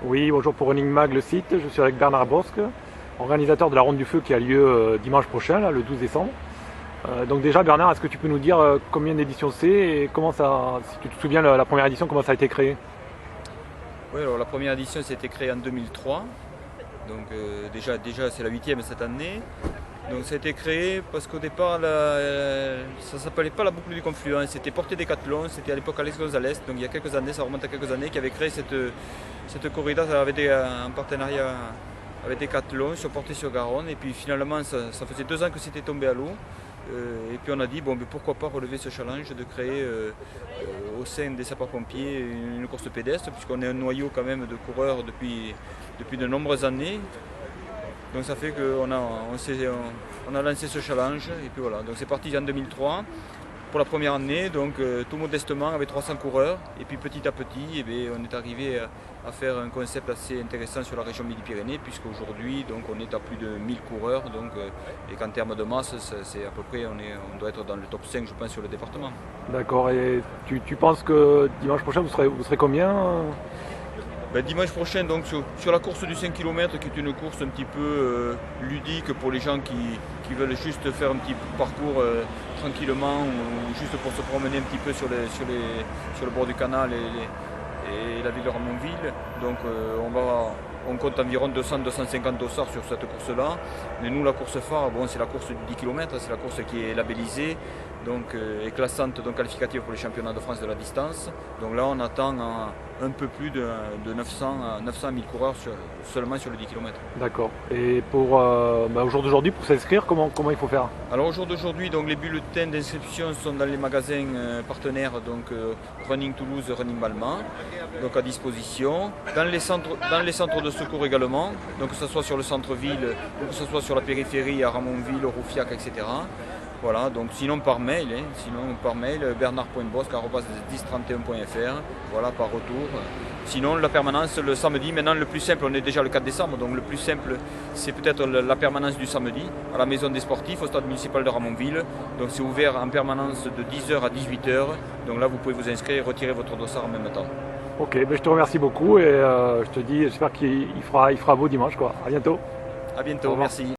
Oui, bonjour pour Running Mag, le site. Je suis avec Bernard Bosque, organisateur de la Ronde du Feu qui a lieu dimanche prochain, là, le 12 décembre. Donc déjà Bernard, est-ce que tu peux nous dire combien d'éditions c'est et comment ça, si tu te souviens la première édition, comment ça a été créé? Oui, alors la première édition c'était créé en 2003, donc déjà c'est la 8e cette année. Donc ça a été créé parce qu'au départ ça ne s'appelait pas la boucle du Confluent, c'était Portée Décathlon, c'était à l'époque Alex Gonzalez, donc il y a quelques années, ça remonte à quelques années, qui avait créé cette corrida en partenariat avec Décathlon sur Portée-sur-Garonne, et puis finalement ça faisait 2 ans que c'était tombé à l'eau. Et puis on a dit bon, mais pourquoi pas relever ce challenge de créer au sein des sapeurs-pompiers une course pédestre, puisqu'on est un noyau quand même de coureurs depuis de nombreuses années. Donc ça fait qu'on a lancé ce challenge et puis voilà, donc c'est parti en 2003 pour la première année, donc tout modestement avec 300 coureurs, et puis petit à petit eh bien, on est arrivé à faire un concept assez intéressant sur la région Midi-Pyrénées, puisqu'aujourd'hui donc on est à plus de 1000 coureurs, donc, et qu'en termes de masse c'est à peu près, on doit être dans le top 5 je pense sur le département. D'accord, et tu penses que dimanche prochain vous serez combien? Dimanche prochain, donc, sur la course du 5 km, qui est une course un petit peu ludique pour les gens qui veulent juste faire un petit parcours tranquillement, ou juste pour se promener un petit peu sur le bord du canal et la ville de Ramonville. Donc on compte environ 200-250 dossards sur cette course-là. Mais nous, la course phare, bon, c'est la course du 10 km, c'est la course qui est labellisée, donc, et classante, donc qualificative pour les championnats de France de la distance. Donc là, on attend un peu plus de 900 000 coureurs seulement sur le 10 km. D'accord. Et pour au jour d'aujourd'hui, pour s'inscrire, comment il faut faire? Alors au jour d'aujourd'hui, donc les bulletins d'inscription sont dans les magasins partenaires, donc Running Toulouse, Running Balma, donc à disposition. Dans les centres de secours également, donc que ce soit sur le centre-ville ou que ce soit sur la périphérie, à Ramonville, au Roufiac, etc. Voilà, donc sinon par mail, bernard.bosque@1031.fr, voilà, par retour. Sinon la permanence le samedi, maintenant le plus simple, on est déjà le 4 décembre, donc le plus simple c'est peut-être la permanence du samedi à la maison des sportifs au stade municipal de Ramonville. Donc c'est ouvert en permanence de 10h à 18h, donc là vous pouvez vous inscrire et retirer votre dossard en même temps. Ok, je te remercie beaucoup et je te dis, j'espère qu'il fera beau dimanche, quoi. À bientôt. À bientôt, merci.